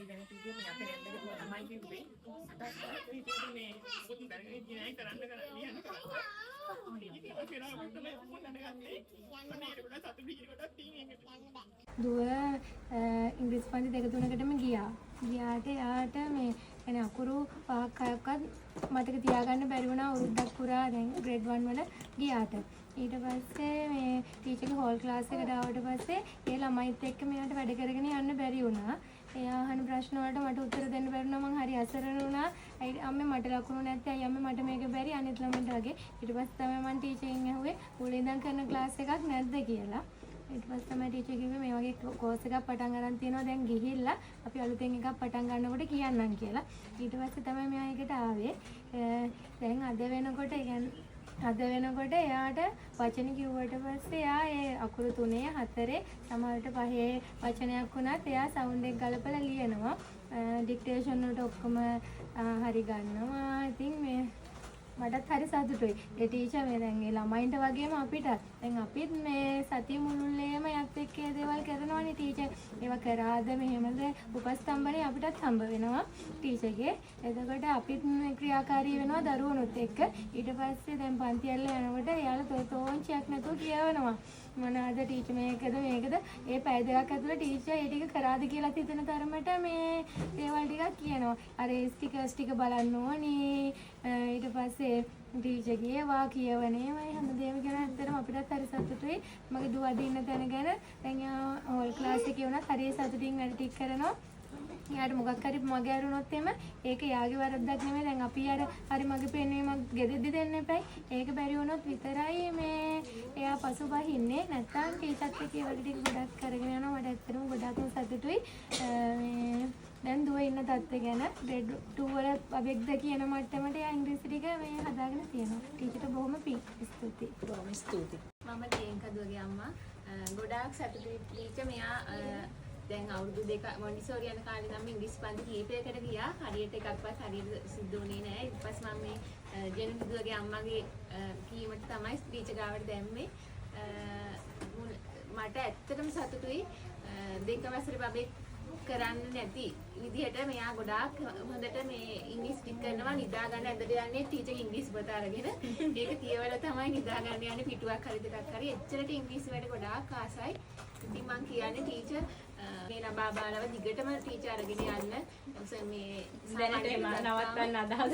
දැන් කිව්වේ මේ අපේ ඇත්තට තමයි කිව්වේ. සටහන් ඉතින් මේ පොත් දැනගෙන ඉන්නේ කරන්න ලියන්න කරන්න. දුව ඉංග්‍රීසි පන්ති දෙක තුනකටම ගියාට යාට මේ يعني අකුරු 5ක් 6ක්වත් මතක තියාගන්න බැරි වුණා අවුරුද්දක් පුරා දැන් ග්‍රේඩ් 1 වල ගියාට. ඊට පස්සේ මේ ටීචර්ගේ හෝල් ක්ලාස් එකට ආවට පස්සේ ඒ ළමයිත් එක්ක මෙයාට වැඩ කරගෙන යන්න බැරි වුණා. එයා අහන ප්‍රශ්න වලට මට උත්තර දෙන්න බැරි වුණා. මං හරි අසරණ වුණා. අම්මේ මට ලකුණු නැත්තේ අයියා අම්මේ මට මේක බැරි අනිත් ළමයින්ට වගේ. ඊට පස්සේ තමයි මං ටීචර්ගෙන් ඇහුවේ මුලින් ඉඳන් කරන ක්ලාස් එකක් නැද්ද කියලා. ඊට පස්සේ තමයි ටීචර් කිව්වේ මේ වගේ කෝස් එකක් පටන් ගන්න තියෙනවා දැන් ගිහිල්ලා අපි අලුතෙන් එකක් පටන් ගන්නකොට කියන්නම් කියලා. ඊට පස්සේ තමයි මෙයා එකට ආවේ. දැන් අද වෙනකොට එයාට වචන කිව්වට පස්සේ එයා ඒ අකුරු 3 4 සමහරට 5 වචනයක් වුණත් එයා සවුන්ඩ් එක ගලපලා ලියනවා. ඩික්ටේෂන් වලට ඔක්කොම හරි ගන්නවා. ඉතින් මේ මටත් හරි සතුටුයි. ඒ ටීචර් මේ දැන් ඒ ළමයින්ට වගේම අපිට දැන් අපිත් මේ සතිය මුළුල්ලේම යත් එක්ක ඒ දේවල් කරනවානේ ටීචර්. ඒවා කරාද මෙහෙමද උපස්තම්භනේ අපිටත් හම්බ වෙනවා ටීචර්ගේ. එතකොට අපිත් ක්‍රියාකාරී වෙනවා දරුවනුත් එක්ක. ඊට පස්සේ දැන් පන්ති ඇල්ල යනකොට එයාලා තෝංචියක් නැතුව කියවනවා. මොනවාද ටීචර් මේකද ඒ පැය දෙකක් ඇතුළත ටීචර් ඒ ටික කරාද කියලා හිතන තරමට මේ දේවල් ටිකක් කියනවා. අර ස්ටිකර්ස් ටික බලන්න ඕනි. ඊට පස්සේ ටීචර් ගියවා කියවනේ මම හැමදේම ගැන ඇත්තටම අපිටත් හරි සතුටුයි. මගේ දුව අද ඉන්න තැන ගැන දැන් හෝල් ක්ලාස් එකේ වුණත් හරි සතුටින් වැඩ ටික කරනවා. යාට මොකක් හරි මගේ අරුණොත් එම ඒක යාගේ වරද්දක් නෙමෙයි. දැන් අපි යාට හරි මගේ පෙන්වීමක් ගෙදෙද්දි දෙන්න එපයි. ඒක බැරි වුණොත් විතරයි මේ එයා පසුබහින්නේ. නැත්තම් ටීචර්ත් එක්ක ඒ වගේ ටික ගොඩක් කරගෙන යනවා. මට ඇත්තටම ගොඩක්ම සතුටුයි. මේ දැන් දුව ඉන්න තත්ත්වය ගැන ග්‍රේඩ් 2 වල අබෙක්ද කියන මට්ටමට එයා ඉංග්‍රීසි ටික මේ හදාගෙන තියෙනවා. ටීචර්ට බොහොම ස්තුතියි. බොහොම ස්තුතියි. මම තේන්කදුවගේ අම්මා ගොඩාක් සතුටුයි ටීචර් මෙයා දැන් අවුරුදු 2 මොන්ටිසෝරි යන කාලේ නම් ඉංග්‍රීසි පන්ති කීපයකට ගියා. හරියට එකක්වත් හරියට සිද්ධ වුණේ නැහැ. ඊට පස්සේ මම මේ ජෙනුදුවගේ අම්මගේ කීමට තමයි ටීචර් ගාවට දැම්මේ. මට ඇත්තටම සතුටුයි දෙක වසරේ බබෙක් කරන්න නැති විදිහට මෙයා ගොඩාක් හොඳට මේ ඉංග්‍රීසි ටික කරනවා. නිදා ගන්න ඇඳට යන්නේ ටීචර් ඉංග්‍රීසි පොත අරගෙන. ඒක කියවලා තමයි නිදා ගන්න යන්නේ පිටුවක් හරි දෙකක් හරි. එච්චරට ඉංග්‍රීසි වැඩ ගොඩාක් ආසයි. ඉතින් මම කියන්නේ ටීචර් මේ ලබා බාලව දිගටම ටීචර් අරගෙන යන්න. මේ දැනට නවත්තන්න අදහස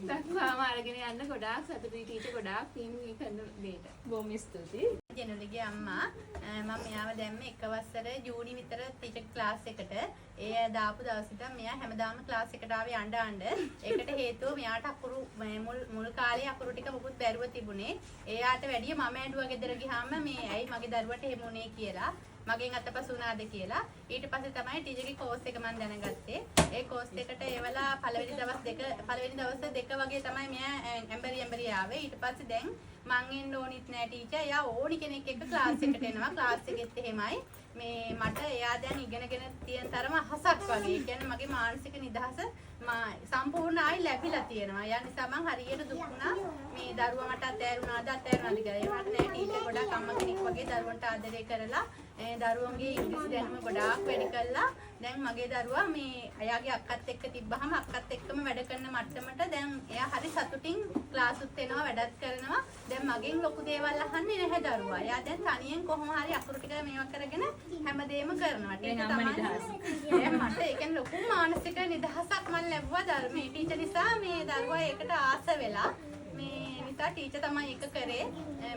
දක්වාම අරගෙන යන්න ගොඩාක් සතුටුයි ටීචර් ගොඩාක් පින් කරන දෙයට. බොහොම ස්තුතියි. ජෙනුලිගේ අම්මා මම මෙයාව දැම්මේ එක වසර ජූනි විතර ටීචර් ක්ලාස් එකට. ඒ දාපු දවස් ඉඳන් මෙයා හැමදාම ක්ලාස් එකට ආවේ අඬ. ඒකට හේතුව මෙයාට අකුරු මුල් කාලේ අකුරු ටික මුකුත් බැරුව තිබුණේ. එයාට වැඩිය මම ඇඬුවා ගෙදර ගියාම මේ ඇයි මගේ දරුවට එහෙම උනේ කියලා. මගෙන් අතපසු වුණාද කියලා. ඊට පස්සේ තමයි ටීචර්ගේ කෝස් එක මම දැනගත්තේ. ඒ කෝස් එකට ඒවලා පළවෙනි දවස් දෙක වගේ තමයි මෙයා ඇම්බරි ආවේ. ඊට පස්සේ දැන් මං එන්න ඕනිත් නෑ ටීචර්. එයා ඕනි කෙනෙක් එක්ක ක්ලාස් එකට එනවා. ක්ලාස් එකෙත් එහෙමයි. මේ මට එයා දැන් ඉගෙනගෙන තියෙන තරම අහසක් වගේ. ඒ කියන්නේ මගේ මානසික නිදහස සම්පූර්ණ ආයි ලැබිලා තියෙනවා. ඒ නිසා මං හරියට දුක් වුණා. මේ දරුවා මට අතෑරුණාද කියලා. ඒ වුණාට නෑ ටීචර් ගොඩක් අම්මා කෙනෙක් වගේ දරුවන්ට ආදරය කරලා දරුවන්ගේ ඉංග්‍රීසි දැනුම ගොඩාක් වැඩි කළා. දැන් මගේ දරුවා මේ අයාගේ අක්කත් එක්ක තිබ්බහම අක්කත් එක්කම වැඩ කරන මට්ටමට දැන් එයා හරි සතුටින් ක්ලාස් උත් එනවා වැඩත් කරනවා. දැන් මගෙන් ලොකු දේවල් අහන්නේ නැහැ දරුවා. එයා දැන් තනියෙන් කොහොම හරි අකුරු ටික මේවා කරගෙන හැමදේම කරනවා. ඒක තමයි මට ඒක ලොකු මානසික නිදහසක් මම ලැබුවා මේ ටීචර් නිසා. මේ දරුවා ඒකට ආස වෙලා මේ නිසා ටීචර් තමයි එක කරේ.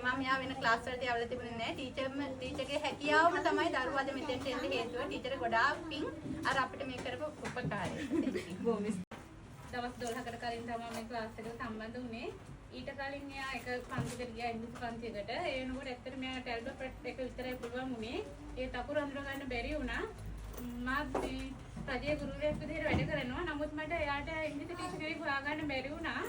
මම යා වෙන ක්ලාස් වලට යවලා තිබුණේ නැහැ. ටීචර්ගේ හැකියාවම තමයි දරුවාද මෙතෙන්ට එන්න හේතුව. ටීචර් ගොඩාක් පිං අර අපිට මේ කරපු උපකාරය. දවස් 12කට කලින් තමයි මේ ක්ලාස් එකට සම්බන්ධ වුණේ. ඊට කලින් එයා එක පන්තිකට ගියා ඉංග්‍රීසි පන්තියකට. ඒ වෙනකොට ඇත්තට මෙයාට ඇල්ෆබෙට් එක විතරයි පුළුවන් වුණේ. ඒ තකුරු අඳුර ගන්න බැරි වුණා. මාත් රජයේ ගුරුවරයෙක් විදිහට වැඩ කරනවා. නමුත් මට එයාට ඉංග්‍රීසි ටීචර් කෙනෙක් හොයාගන්න බැරි වුණා.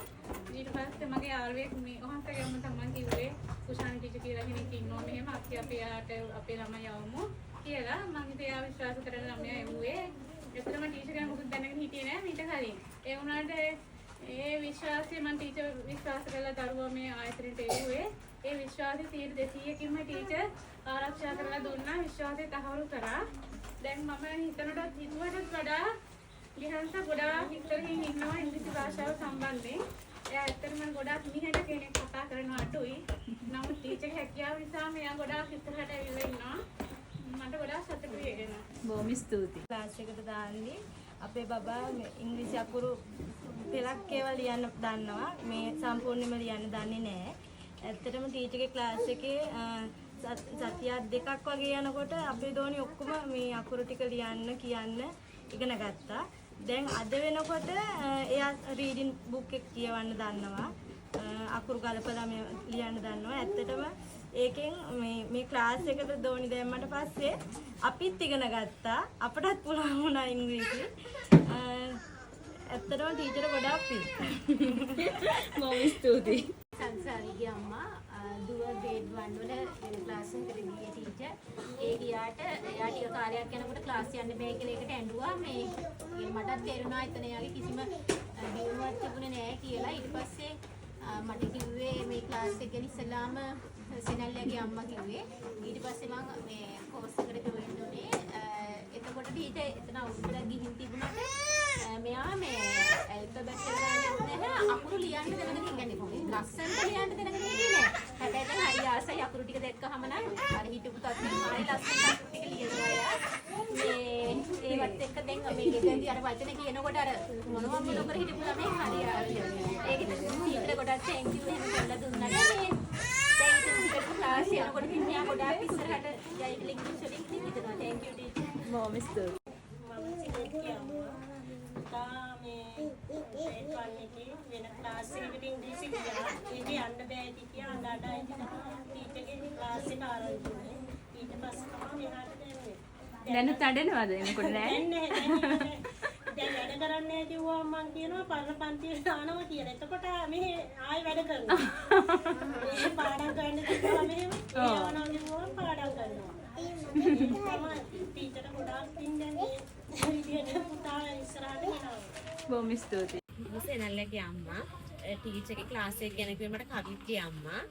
ඊට පස්සේ මගේ යාළුවෙක් මේ ඔහන්සගේ අම්ම තමයි කිව්වේ කුෂාන් ටීචර් කියලා කෙනෙක් ඉන්නවා මෙහෙම අපි එයාට අපේ ළමයි යවමු කියලා. මම ඉතින් එයා විශ්වාස කරගෙන ළමයා එව්වේ. එතනම ටීචර් කෙනෙක් මොකද දැනගෙන හිටියේ නෑ මීට කලින්. ඒ වුණාට ඒ විශ්වාසය මම ටීචර් විශ්වාස කරලා දරුවා මේ ආයතනයට එව්වේ. ඒ විශ්වාසය 200%කින්ම ටීචර් ආරක්ෂා කරලා දුන්නා. විශ්වාසය තහවුරු කරා. දැන් මම හිතුවටත් වඩා ලිහන්ස ගොඩාක් ඉස්සරහින් ඉන්නවා ඉංග්‍රීසි භාෂාව සම්බන්ධයෙන්. එයා ඇත්තටම ගොඩාක් මිහිරට කෙනෙක් කතා කරනවා අඩුයි. නමුත් ටීචර් හැකියාව නිසා මෙයා ගොඩාක් ඉස්සරහට ඇවිල්ලා ඉන්නවා. මට ගොඩාක් සතුටුයි ඒක ගැන. බොහොම ස්තුතියි. ක්ලාස් එකට දාන්නේ අපේ බබා ඉංග්‍රීසි අකුරු පෙළක් ඒවා ලියන්න දන්නවා. මේ සම්පූර්ණයෙන්ම ලියන්න දන්නේ නැහැ. ඇත්තටම ටීචර්ගේ ක්ලාස් එකේ සතියක් දෙකක් වගේ යනකොට අපේ දෝණි ඔක්කොම මේ අකුරු ටික ලියන්න කියන්න ඉගෙන ගත්තා. දැන් අද වෙනකොට එයා රීඩින් බුක් එක කියවන්න දන්නවා. අකුරු ගලපලා මේ ලියන්න දන්නවා. ඇත්තටම ඒකෙන් මේ ක්ලාස් එකට දෝණි දැම්මට පස්සේ අපිත් ඉගෙන ගත්තා. අපටත් පුළුවන් වුණා ඉංග්‍රීසි. ඇත්තටම ටීචර් ගොඩාක් පිං. බොහොම ස්තුතියි. සංසාරිගේ අම්මා දුව ග්‍රේඩ් 1 වල වෙන ක්ලාස් එකකට ගියේ ටීචර්. ඒ ගියාට එයා ටික කාලයක් යනකොට ක්ලාස් යන්න බෑ කියලා එකට ඇඬුවා. මේ මටත් තේරුණා එතන එයාගේ කිසිම දියුණුවක් තිබුණේ නෑ කියලා. ඊට පස්සේ මට කිව්වේ මේ ක්ලාස් එක ගැන ඉස්සලාම සෙනල්යාගේ අම්මා කිව්වේ. ඊට පස්සේ මම මේ කෝස් එකට ජොයින් වුණේ. එතකොට ටීචර් එතන අවුරුද්දක් ගිහින් තිබුණාට මෙයා මේ ඇල්ෆබෙට් එක ගන්නේ නැහැ. අකුරු ලියන්න දැනගෙන ඉන්නේ කොහොමද? ලස්සනට ලියන්න දැනගෙන ඉන්නේ නැහැ. හැබැයි දැන් හරි ආසයි අකුරු ටික දැක්කහම නම් අර හිටපු තත්ත්වෙම හරි ලස්සනට අකුරු ටික ලියනවා යා. මේ ඒවත් එක්ක දැන් මේ ගෙදරදී අර වචන කියනකොට අර මොනවම නොකර හිටපු ළමයි හරි ආසයි. ඒකෙත් ටීචර් ගොඩක් තැන්ක් යූ එහෙම කියලා දුන්නා නේ. දැන් ඉතින් ක්ලාස් යනකොට ඉතින් මෙයා ගොඩාක් ඉස්සරහට යයි ඉංග්‍රීසි වලින් හිතනවා. Thank you teacher. බොහොම ස්තුතියි. වෙන ක්ලාස් එකකට ඉංග්‍රීසි ගියා. ඒක යන්න බෑ ඉති කියලා අඬ ටීචර්ගේ ක්ලාස් එක ආරම්භ වුණේ. ඊට පස්සේ තමයි මෙහාට දැම්මේ. දැනුත් අඬනවද එනකොට නෑ? දැන් වැඩ කරන්නේ කිව්වා මම කියනවා පරණ පන්තියේ දානවා කියලා. එතකොට මෙහෙ ආයෙ වැඩ කරනවා. මේ පාඩම් ගන්න කිව්වා මෙහෙම. ඒවනම් කිව්වා පාඩම් කරනවා. තමයි ටීචර් ගොඩාක් පින්දන්නේ. විදියට පුතා ඉස්සරහට යනවා. බොහොම ස්තුතියි. සෙනල්ලගේ අම්මා ටීචර්ගේ ක්ලාස් එක ගැන කිව්ව මට කවිත්ගේ අම්මා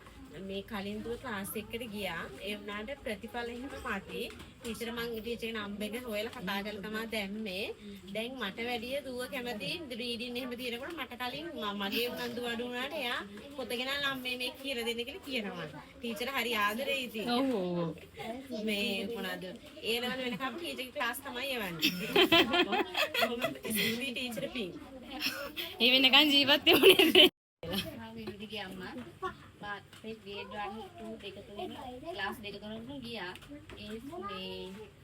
මේ කලින් දුව ක්ලාස් එකකට ගියා. ඒ වුණාට ප්‍රතිඵල එහෙම මටි. ටීචර්ගේ නම්බර් එක හොයලා කතා කරලා තමයි දැම්මේ. දැන් මට වැඩිය දුව කැමති රීඩින් එහෙම තියෙනකොට මට කලින් මගේ උනන්දු අඩු වුණාට එයා පොතගෙන නම් මේ කියලා දෙන්න කියලා කියනවා. ටීචර් හරි ආදරේ ඉතින්. ඔව් ඔව්. මේ මොනවාද? ඒ ලෙවල් වෙනකම් ටීචර්ගේ ක්ලාස් තමයි යවන්නේ. ටීචර් පිං. ඒ වෙනකන් ජීවත් වෙන්නේ නැහැ. විවිධගේ අම්මා මාත් ග්‍රේඩ් 1 2 දෙක තුනෙන් ක්ලාස් දෙක තුනකට ගියා. ඒ මේ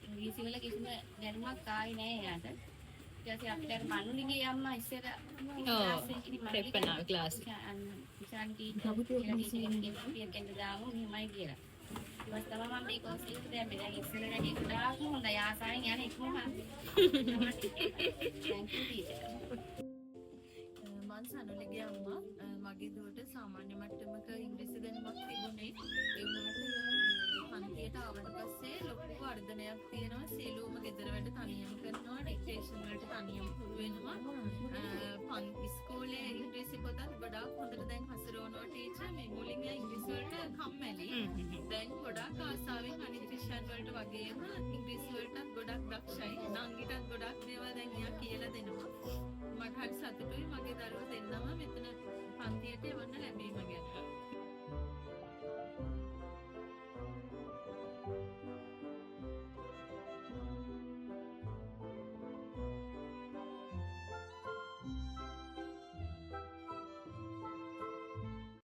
ඉංග්‍රීසි වල කිසිම දැනුමක් ආයි නෑ එයාට. ඊට පස්සේ අපිට මනුලිගේ අම්මා ඉස්සර ක්ලාස් එකේ ප්‍රෙප්පනා ක්ලාස්. ඉතින් ටීචර් කෙනෙක් දාමු මෙහෙමයි කියලා. ඊට තමයි මම මේ කෝස් එකට දැම්මේ. දැන් ඉස්සරහට ගොඩාක් හොඳයි ආසාවෙන් යන්නේ ඉක්මනට. Thank you teacher. මං සනුලගේ අම්මා මගේ දුවට සාමාන්‍ය මට්ටමක ඉංග්‍රීසි දැනුමක් තිබුණේ. ඒ වුණාට පන්තියට ආවට පස්සේ ලොකු වර්ධනයක් තියෙනවා. සියලුම ගෙදර වැඩ තනියම කරනවා. ඩික්ටේෂන් වලට තනියම පුරු වෙනවා. ඉස්කෝලේ ඉංග්‍රීසි පොතත් ගොඩාක් හොඳට දැන් හසුරවනවා ටීචර්. මේ මුලින් ඉංග්‍රීසි වලට කම්මැලි. දැන් ගොඩාක් ආසාවෙන් අනිත් විෂයන් වලට වගේම ඉංග්‍රීසි වලටත් ගොඩාක් දක්ෂයි. නංගිටත් ගොඩාක් දේවල් දැන් එයා කියලා දෙනවා. මට හරි සතුටුයි මගේ දරුවා